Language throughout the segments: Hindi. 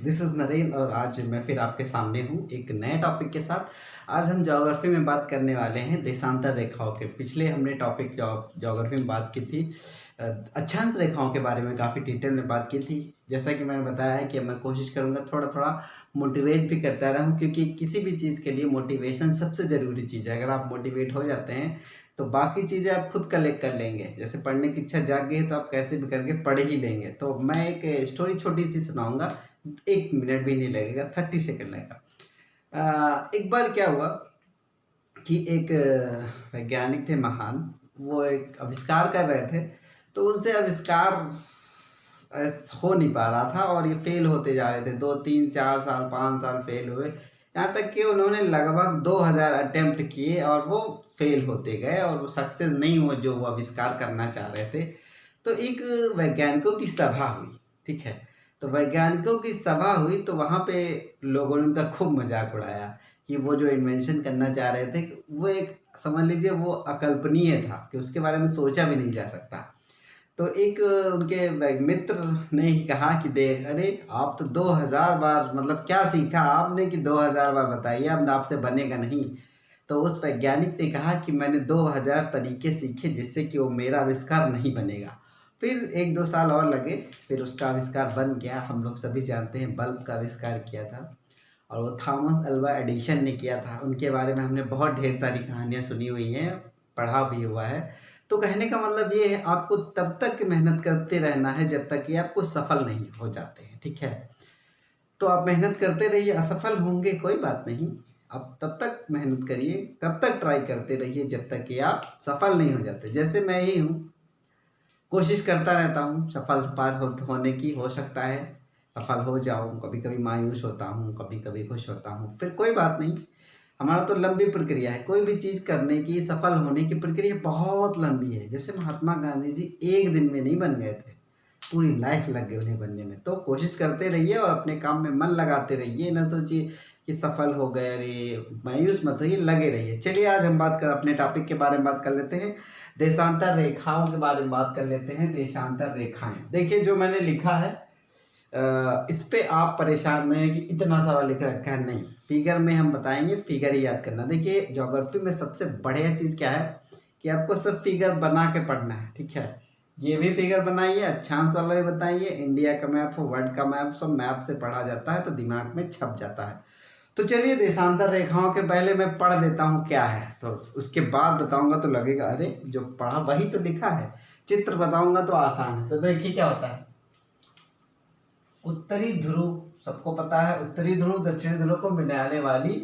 दिस इज़ नरेन और आज मैं फिर आपके सामने हूँ एक नए टॉपिक के साथ। आज हम ज्योग्राफी में बात करने वाले हैं देशांतर रेखाओं के। पिछले हमने टॉपिक ज्योग्राफी में बात की थी अक्षांश रेखाओं के बारे में, काफ़ी डिटेल में बात की थी। जैसा कि मैंने बताया है कि मैं कोशिश करूँगा थोड़ा थोड़ा मोटिवेट भी करता रहूँ, क्योंकि किसी भी चीज़ के लिए मोटिवेशन सबसे ज़रूरी चीज़ है। अगर आप मोटिवेट हो जाते हैं तो बाकी चीज़ें आप खुद कलेक्ट कर लेंगे। जैसे पढ़ने की इच्छा जाग गई है तो आप कैसे भी करके पढ़ ही लेंगे। तो मैं एक स्टोरी छोटी सी सुनाऊंगा, 1 मिनट भी नहीं लगेगा, 30 सेकंड लगेगा। एक बार क्या हुआ कि एक वैज्ञानिक थे महान, वो एक आविष्कार कर रहे थे। तो उनसे आविष्कार हो नहीं पा रहा था और ये फेल होते जा रहे थे। 2 3 4 साल 5 साल फेल हुए, यहाँ तक कि उन्होंने लगभग 2000 अटेम्प्ट किए और वो फेल होते गए और वो सक्सेस नहीं हुआ जो वो आविष्कार करना चाह रहे थे। तो एक वैज्ञानिकों की सभा हुई, ठीक है। तो वैज्ञानिकों की सभा हुई तो वहाँ पे लोगों ने उनका खूब मजाक उड़ाया कि वो जो इन्वेंशन करना चाह रहे थे वो एक, समझ लीजिए, वो अकल्पनीय था कि उसके बारे में सोचा भी नहीं जा सकता। तो एक उनके मित्र ने ही कहा कि देख, अरे आप तो 2000 बार, मतलब क्या सीखा आपने कि 2000 बार बताइए, अब आपसे बनेगा नहीं। तो उस वैज्ञानिक ने कहा कि मैंने 2000 तरीके सीखे जिससे कि वो मेरा आविष्कार नहीं बनेगा। फिर 1 2 साल और लगे, फिर उसका आविष्कार बन गया। हम लोग सभी जानते हैं बल्ब का आविष्कार किया था और वो थॉमस अल्वा एडिशन ने किया था। उनके बारे में हमने बहुत ढेर सारी कहानियाँ सुनी हुई हैं, पढ़ा भी हुआ है। तो कहने का मतलब ये है, आपको तब तक मेहनत करते रहना है जब तक कि आपको सफल नहीं हो जाते हैं, ठीक है। तो आप मेहनत करते रहिए, असफल होंगे कोई बात नहीं, आप तब तक मेहनत करिए, तब तक ट्राई करते रहिए जब तक कि आप सफल नहीं हो जाते। जैसे मैं ही हूँ, कोशिश करता रहता हूँ सफल होने की। हो सकता है सफल हो जाऊँ, कभी कभी मायूस होता हूँ, कभी कभी खुश होता हूँ, फिर कोई बात नहीं। हमारा तो लंबी प्रक्रिया है, कोई भी चीज़ करने की, सफल होने की प्रक्रिया बहुत लंबी है। जैसे महात्मा गांधी जी एक दिन में नहीं बन गए थे, पूरी लाइफ लग गई उन्हें बनने में। तो कोशिश करते रहिए और अपने काम में मन लगाते रहिए, ना सोचिए कि सफल हो गए, अरे मायूस मत होइए, लगे रहिए। चलिए आज हम बात कर, अपने टॉपिक के बारे में बात कर लेते हैं, देशांतर रेखाओं के बारे में बात कर लेते हैं। देशांतर रेखाएं, देखिए जो मैंने लिखा है इस पे आप परेशान में कि इतना सारा लिख रखा है, नहीं, फिगर में हम बताएंगे, फिगर ही याद करना। देखिए ज्योग्राफी में सबसे बढ़िया चीज़ क्या है कि आपको सब फिगर बना के पढ़ना है, ठीक है। ये भी फिगर बनाइए, अक्षांश वाला भी बताइए, इंडिया का मैप हो, वर्ल्ड का मैप, सब मैप से पढ़ा जाता है तो दिमाग में छप जाता है। तो चलिए देशांतर रेखाओं के पहले मैं पढ़ देता हूँ क्या है, तो उसके बाद बताऊंगा तो लगेगा अरे जो पढ़ा वही तो लिखा है। चित्र बताऊंगा तो आसान है। तो देखिए क्या होता है, उत्तरी ध्रुव सबको पता है, उत्तरी ध्रुव दक्षिणी ध्रुव को मिलाने वाली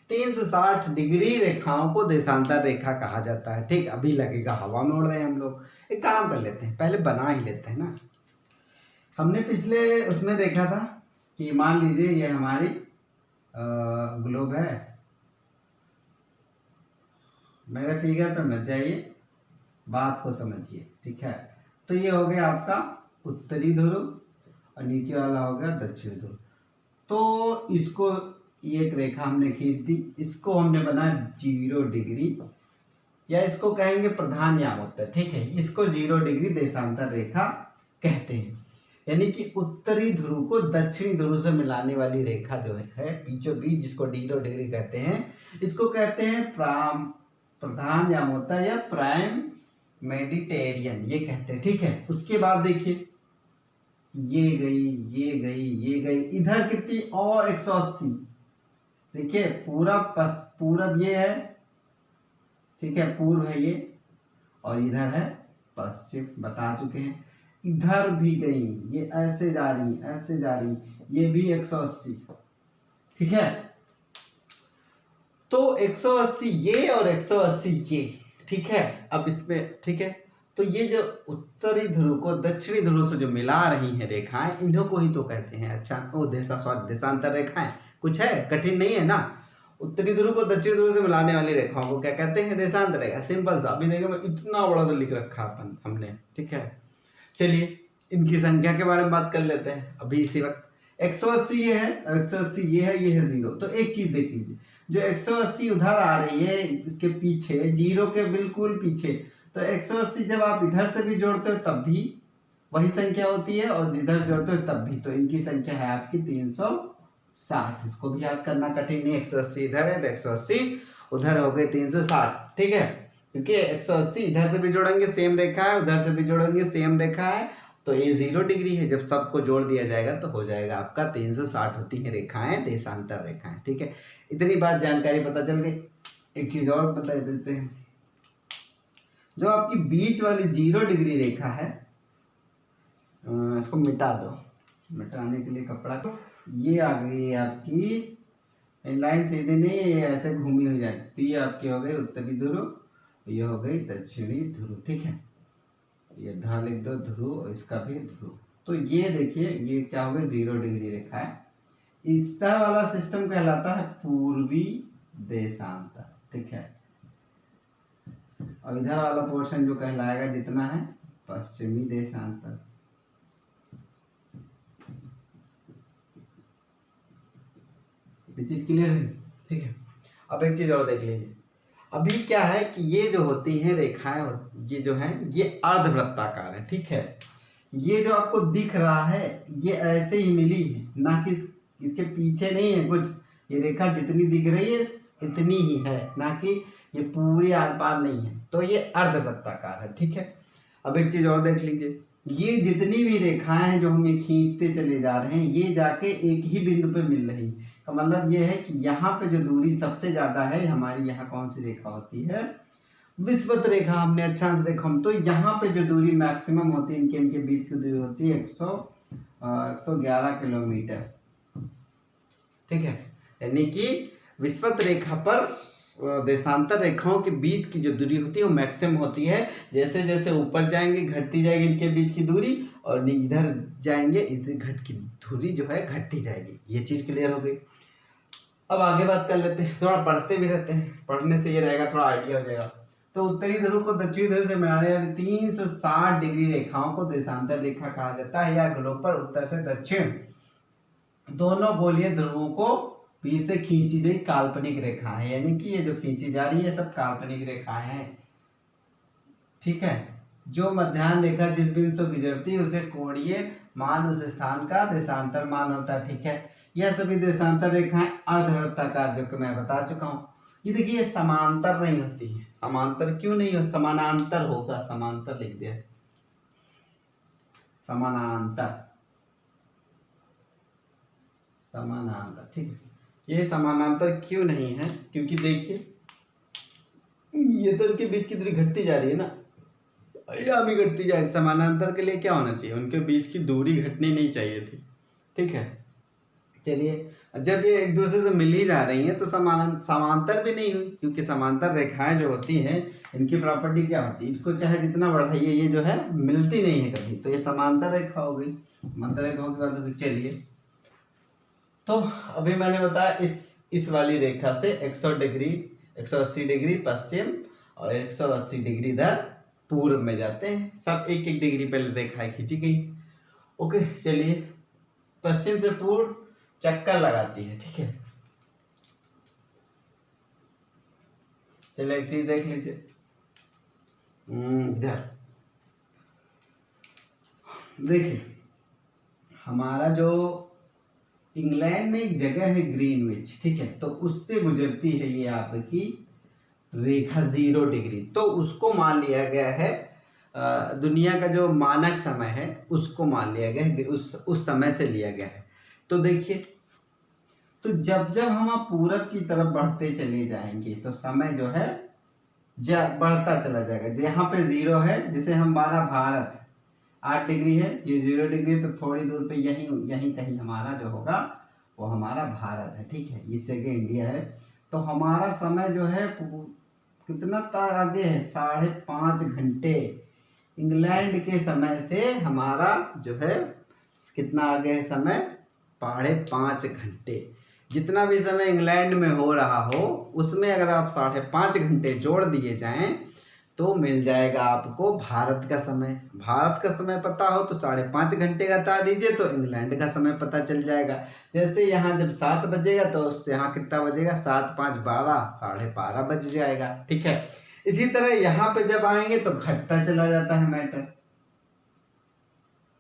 360 डिग्री रेखाओं को देशांतर रेखा कहा जाता है, ठीक। अभी लगेगा हवा में उड़ रहे हैं हम लोग। एक काम कर लेते हैं, पहले बना ही लेते हैं ना। हमने पिछले उसमें देखा था कि मान लीजिए ये हमारी ग्लोब है। मेरे फिगर पे मत जाइए, बात को समझिए, ठीक है। तो ये हो गया आपका उत्तरी ध्रुव और नीचे वाला हो गया दक्षिण ध्रुव। तो इसको, ये एक रेखा हमने खींच दी, इसको हमने बनाया 0 डिग्री, या इसको कहेंगे प्रधान यामोत्तर, ठीक है। इसको 0 डिग्री देशांतर रेखा कहते हैं। यानी कि उत्तरी ध्रुव को दक्षिणी ध्रुव से मिलाने वाली रेखा जो है बीचों बीच, जिसको 0 डिग्री कहते हैं, इसको कहते हैं प्रधान यामोत्तर या प्राइम मेडिटेरियन, ये कहते हैं, ठीक है। उसके बाद देखिए ये गई, ये गई, ये गई, इधर कितनी और 180। देखिए पूरब ये है, ठीक है, पूर्व है ये, और इधर है पश्चिम, बता चुके हैं। इधर भी गई, ये ऐसे जा रही, ऐसे जा रही, ये भी 180, ठीक है। तो 180 ये और 180 ये, ठीक है। अब इसमें, ठीक है, तो ये जो उत्तरी ध्रुव को दक्षिणी ध्रुव से जो मिला रही हैं रेखाएं, इन्हों को ही तो कहते हैं, अच्छा ओ देशांतर रेखाएं। कुछ है, कठिन नहीं है ना। उत्तरी ध्रुव को दक्षिणी ध्रुव से मिलाने वाली रेखाओं को क्या कहते हैं, देशांतर रेखा। सिंपल सा, अभी देखो मैं इतना बड़ा तो लिख रखा हमने, ठीक है। चलिए इनकी संख्या के बारे में बात कर लेते हैं अभी इसी वक्त। 180 ये है, 180 ये है, ये है 0। तो एक चीज देख लीजिए, जो 180 उधर आ रही है इसके पीछे, 0 के बिल्कुल पीछे, तो 180 जब आप इधर से भी जोड़ते हो तब भी वही संख्या होती है, और इधर से जोड़ते हो तब भी। तो इनकी संख्या है आपकी 360। इसको भी याद करना कठिन नहीं। 180 इधर है तो 180 उधर हो गए 360, ठीक है। क्योंकि 180 इधर से भी जोड़ेंगे सेम रेखा है, उधर से भी जोड़ेंगे सेम रेखा है, तो ये 0 डिग्री है। जब सबको जोड़ दिया जाएगा तो हो जाएगा आपका 360 होती है रेखाएं, देशांतर रेखाएं, ठीक है। इतनी बात जानकारी पता चल गई। एक चीज और बता देते हैं, जो आपकी बीच वाली 0 डिग्री रेखा है, इसको मिटा दो। मिटाने के लिए कपड़ा को, ये आ गई आपकी लाइन सीधी नहीं, ये ऐसे घूमी हुई जाती। तो ये आपकी हो गई उत्तरी ध्रुव, ये हो गई दक्षिणी ध्रुव, ठीक है। ये धा लिख दो ध्रुव, और इसका भी ध्रुव। तो ये देखिए ये क्या हो गया 0 डिग्री रेखा है। इस तरह वाला सिस्टम कहलाता है पूर्वी देशांतर, ठीक है। और इधर वाला पोर्शन जो कहलाएगा जितना है पश्चिमी देशांतर। ये चीज क्लियर है, ठीक है। अब एक चीज और देख लीजिए, अभी क्या है कि ये जो होती हैं रेखाएं, ये जो हैं ये अर्धवृत्ताकार है, ठीक है। ये जो आपको दिख रहा है ये ऐसे ही मिली है, ना कि इसके पीछे नहीं है कुछ। ये रेखा जितनी दिख रही है इतनी ही है, ना कि ये पूरी आर पार नहीं है। तो ये अर्धवृत्ताकार है, ठीक है। अब एक चीज और देख लीजिए, ये जितनी भी रेखाएं हैं जो हम ये खींचते चले जा रहे हैं, ये जाके एक ही बिंदु पे मिल रही है। का मतलब ये है कि यहाँ पे जो दूरी सबसे ज्यादा है हमारी, यहाँ कौन सी रेखा होती है, विषुवत रेखा, हमने अक्षांश रेखा। तो यहाँ पे जो दूरी मैक्सिमम होती है इनके बीच की दूरी होती है 111 किलोमीटर, ठीक है। यानी कि विषुवत रेखा पर देशांतर रेखाओं के बीच की जो दूरी होती है वो मैक्सिमम होती है। जैसे जैसे ऊपर जाएंगे घटती जाएगी इनके बीच की दूरी, और इधर जाएंगे इधर घट की दूरी जो है घटती जाएगी। ये चीज क्लियर हो गई। अब आगे बात कर लेते हैं, थोड़ा पढ़ते भी रहते हैं, पढ़ने से ये रहेगा थोड़ा आइडिया हो जाएगा। तो उत्तरी ध्रुव को दक्षिणी ध्रुव से मिलाने वाली 360 डिग्री रेखाओं को देशांतर रेखा कहा जाता है। यह ध्रुव पर उत्तर से दक्षिण दोनों गोलीय ध्रुवों को बीच से खींची गई काल्पनिक रेखा है। यानी कि ये जो खींची जा रही है सब काल्पनिक रेखाएं हैं, ठीक है। जो मध्याह्न रेखा जिस बिंदु से गुजरती है उसे कोणीय मान उस स्थान का देशांतर मान होता है, ठीक है। यह सभी देशांतर रेखाएं अर्धवृत्ताकार, जो कि मैं बता चुका हूँ। ये देखिए समांतर नहीं होती है। समांतर क्यों नहीं हो, समानांतर होगा, समांतर लिख दिया, समानांतर, समानांतर, ठीक है। ये समानांतर क्यों नहीं है, क्योंकि देखिए ये तो उनके बीच की दूरी घटती जा रही है ना, या भी घटती जा रही है। समानांतर के लिए क्या होना चाहिए, उनके बीच की दूरी घटनी नहीं चाहिए थी, ठीक है। चलिए, जब ये एक दूसरे से मिल ही जा रही हैं तो समांतर भी नहीं हुई, क्योंकि समांतर रेखाएं जो होती हैं इनकी प्रॉपर्टी क्या होती है, इसको चाहे जितना बढ़ाइए ये जो है मिलती नहीं है कभी। तो ये समांतर रेखा हो गई। समांतर रेखाओं की बात होगी। चलिए, तो अभी मैंने बताया इस वाली रेखा से 180 डिग्री पश्चिम और 180 डिग्री इधर पूर्व में जाते हैं। सब एक एक डिग्री पहले रेखाएं खींची गई। ओके, चलिए, पश्चिम से पूर्व चक्कर लगाती है, ठीक है। चलिए एक चीज देख लीजिए, इधर देखिए, हमारा जो इंग्लैंड में एक जगह है ग्रीनविच, ठीक है, तो उससे गुजरती है ये आपकी रेखा 0 डिग्री। तो उसको मान लिया गया है, दुनिया का जो मानक समय है उसको मान लिया गया है, उस समय से लिया गया है। तो देखिए, तो जब जब हम पूरब की तरफ बढ़ते चले जाएंगे तो समय जो है बढ़ता चला जाएगा। यहाँ पे 0 है, जैसे हम 12 भारत 8 डिग्री है, ये 0 डिग्री, तो थोड़ी दूर पे यहीं कहीं हमारा जो होगा वो हमारा भारत है, ठीक है। इस जगह इंडिया है। तो हमारा समय जो है कितना आगे है, 5.5 घंटे इंग्लैंड के समय से हमारा जो है कितना आगे है समय, 5.5 घंटे। जितना भी समय इंग्लैंड में हो रहा हो उसमें अगर आप 5.5 घंटे जोड़ दिए जाएं तो मिल जाएगा आपको भारत का समय। भारत का समय पता हो तो 5.5 घंटे का तार लीजिए तो इंग्लैंड का समय पता चल जाएगा। जैसे यहाँ जब 7 बजेगा तो यहाँ कितना बजेगा, 7 5 12, 12:30 बज जाएगा, ठीक है। इसी तरह यहाँ पे जब आएंगे तो घटता चला जाता है मैटर।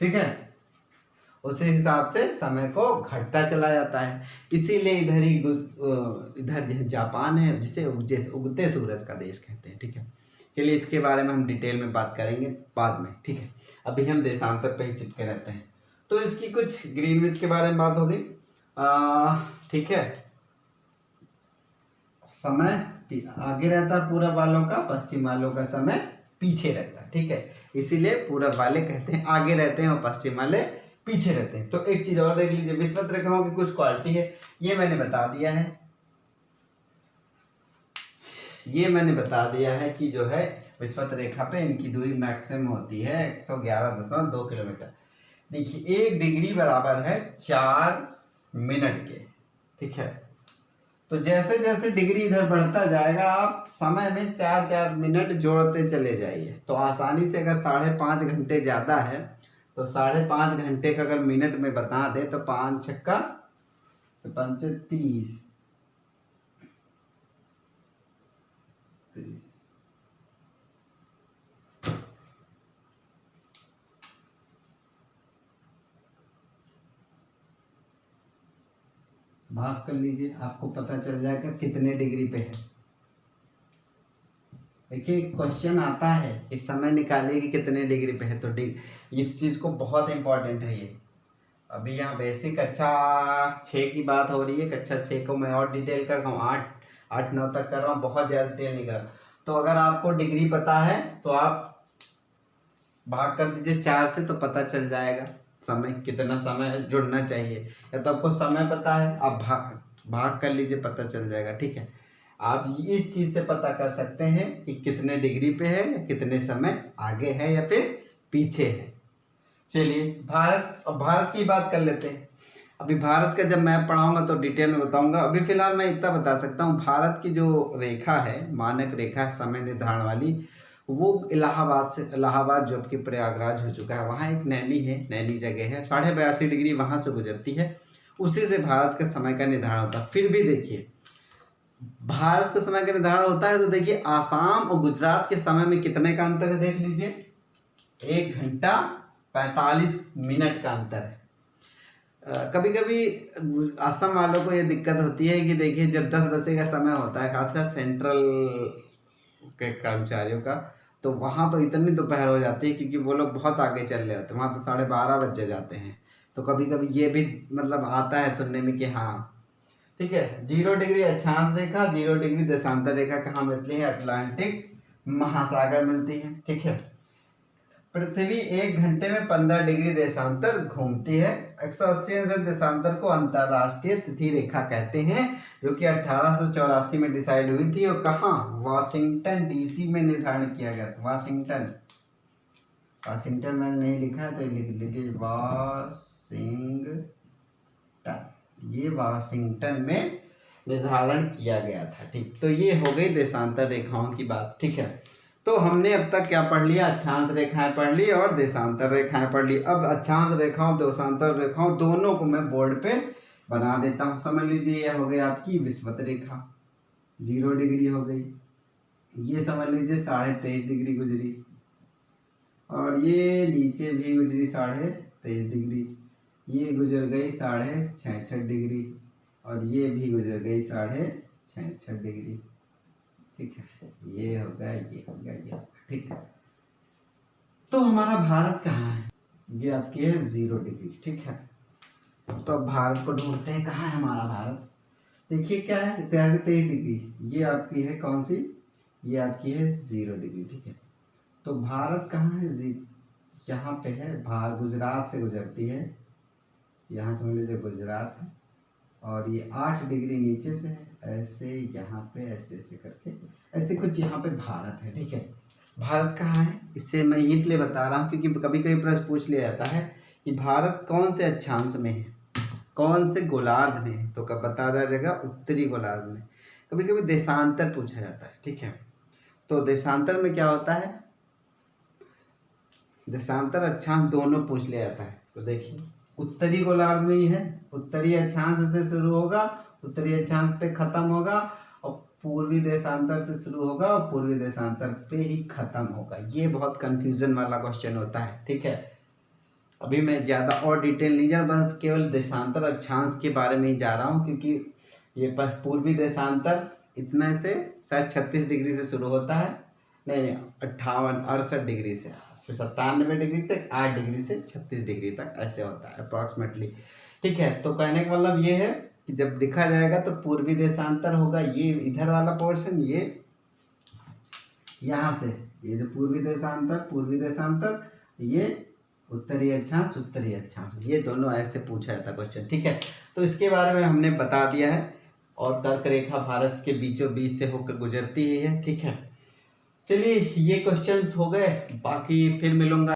ठीक है, उसी हिसाब से समय को घटता चला जाता है। इसीलिए इधर जापान है जिसे उगते सूरज का देश कहते हैं। ठीक है, चलिए इसके बारे में हम डिटेल में बात करेंगे बाद में। ठीक है, अभी हम देशांतर पे ही चिपके रहते हैं। तो इसकी कुछ ग्रीनविच के बारे में बात हो गई। ठीक है, समय आगे रहता है पूरब वालों का, पश्चिम वालों का समय पीछे रहता है। ठीक है, इसीलिए पूरब वाले कहते हैं आगे रहते हैं और पश्चिम वाले पीछे रहते हैं। तो एक चीज और देख लीजिए, विषुवत रेखाओं की कुछ क्वालिटी है, ये मैंने बता दिया है। ये मैंने बता दिया है कि जो है विषुवत रेखा पे इनकी दूरी मैक्सिमम होती है 111.2 किलोमीटर। देखिए 1 डिग्री बराबर है 4 मिनट के। ठीक है, तो जैसे जैसे डिग्री इधर बढ़ता जाएगा आप समय में 4-4 मिनट जोड़ते चले जाइए, तो आसानी से अगर 5.5 घंटे ज़्यादा है तो 5.5 घंटे का अगर मिनट में बता दे तो 5 छक्का तो 5 30, भाग कर लीजिए, आपको पता चल जाएगा कितने डिग्री पे है। देखिए क्वेश्चन आता है इस समय निकालिए कि कितने डिग्री पे है, तो इस चीज़ को बहुत इंपॉर्टेंट है ये। अभी यहाँ बेसिक कक्षा 6 की बात हो रही है, कक्षा 6 को मैं और डिटेल कर रहा हूँ, 8-9 तक कर रहा हूँ, बहुत ज़्यादा डिटेल नहीं कर रहा। तो अगर आपको डिग्री पता है तो आप भाग कर दीजिए 4 से, तो पता चल जाएगा समय कितना समय जुड़ना चाहिए। या तो आपको समय पता है, आप भाग कर लीजिए, पता चल जाएगा। ठीक है, आप इस चीज़ से पता कर सकते हैं कि कितने डिग्री पे है या कितने समय आगे है या फिर पीछे है। चलिए भारत की बात कर लेते हैं। अभी भारत का जब मैप पढ़ाऊंगा तो डिटेल में बताऊंगा। अभी फिलहाल मैं इतना बता सकता हूँ, भारत की जो रेखा है, मानक रेखा समय निर्धारण वाली, वो इलाहाबाद जो कि प्रयागराज हो चुका है, वहाँ एक नैनी है, नैनी जगह है, 82.5 डिग्री वहाँ से गुजरती है, उसी से भारत के समय का निर्धारण होता है। फिर भी देखिए भारत का समय का निर्धारण होता है तो देखिए आसाम और गुजरात के समय में कितने का अंतर है, देख लीजिए 1 घंटा 45 मिनट का अंतर है। कभी कभी असम वालों को ये दिक्कत होती है कि देखिए जब 10 बजे का समय होता है, खासकर सेंट्रल के कर्मचारियों का, तो वहाँ तो इतनी दोपहर हो जाती है क्योंकि वो लोग बहुत आगे चल रहे होते हैं, वहाँ तो 12:30 बजे जाते हैं। तो कभी कभी ये भी मतलब आता है सुनने में कि हाँ ठीक है। 0 डिग्री अक्षांश रेखा, 0 डिग्री देशांतर रेखा कहाँ मिलती है, अटलांटिक महासागर मिलती है। ठीक है, पृथ्वी 1 घंटे में 15 डिग्री देशांतर घूमती है। 180 अंश देशांतर को अंतरराष्ट्रीय तिथि रेखा कहते हैं, जो कि 1884 में डिसाइड हुई थी। और कहाँ, वाशिंगटन डीसी में निर्धारण किया गया था। वाशिंगटन मैंने नहीं लिखा है तो लिख लीजिए वाशिंगटन, ये वाशिंगटन में निर्धारण किया गया था। ठीक, तो ये हो गई देशांतर रेखाओं की बात। ठीक है, तो हमने अब तक क्या पढ़ लिया, अक्षांश रेखाएं पढ़ ली और देशांतर रेखाएं पढ़ ली। अब अक्षांश रेखाओं देशांतर रेखाओं दोनों को मैं बोर्ड पे बना देता हूँ। समझ लीजिए यह हो गई आपकी विषुवत रेखा, 0 डिग्री हो गई। ये समझ लीजिए 23.5 डिग्री गुजरी, और ये नीचे भी गुजरी 23.5 डिग्री, ये गुजर गई 66.5 डिग्री, और ये भी गुजर गई 66.5 डिग्री। ठीक है, ये हो गया, ये हो गया, ये हो गया। ठीक है, तो हमारा भारत कहाँ है, ये आपकी है 0 डिग्री। ठीक है, तो अब भारत को ढूंढते हैं, कहाँ है हमारा भारत। देखिए क्या है, 23 डिग्री, ये आपकी है कौन सी, ये आपकी है 0 डिग्री। ठीक है, तो भारत कहाँ है, यहाँ पे है, गुजरात से गुजरती है, यहाँ समझ लीजिए गुजरात है, और ये 8 डिग्री नीचे से है, ऐसे यहाँ पे ऐसे ऐसे करके ऐसे कुछ यहाँ पे भारत है। ठीक है, भारत कहाँ है, इससे मैं इसलिए बता रहा हूँ क्योंकि कभी कभी प्रश्न पूछ लिया जाता है कि भारत कौन से अक्षांश में है, कौन से गोलार्ध में है, तो कब बता जाएगा उत्तरी गोलार्ध में। कभी कभी देशांतर पूछा जाता है। ठीक है, तो देशांतर में क्या होता है, देशांतर अक्षांश दोनों पूछ लिया जाता है। तो देखिए उत्तरी गोलार्ध में ही है, उत्तरी अक्षांश से शुरू होगा, उत्तरी अक्षांश पे खत्म होगा, और पूर्वी देशांतर से शुरू होगा और पूर्वी देशांतर पे ही खत्म होगा। ये बहुत कंफ्यूजन वाला क्वेश्चन होता है। ठीक है, अभी मैं ज़्यादा और डिटेल नहीं जा रहा, बस केवल देशांतर और अक्षांश के बारे में ही जा रहा हूँ, क्योंकि ये पूर्वी देशांतर इतना से शायद 36 डिग्री से शुरू होता है, नहीं 58 डिग्री से 97 डिग्री तक, 8 डिग्री से 36 डिग्री तक ऐसे होता है अप्रॉक्सीमेटली। ठीक है, तो कहने का मतलब ये है कि जब देखा जाएगा तो पूर्वी देशांतर होगा ये इधर वाला पोर्शन, ये यहाँ से ये जो पूर्वी देशांतर, ये उत्तरी अक्षांश, ये दोनों ऐसे पूछा जाता क्वेश्चन। ठीक है, तो इसके बारे में हमने बता दिया है। और कर्क रेखा भारत के बीचों बीच से होकर गुजरती है। ठीक है, चलिए ये क्वेश्चंस हो गए, बाकी फिर मिलूंगा।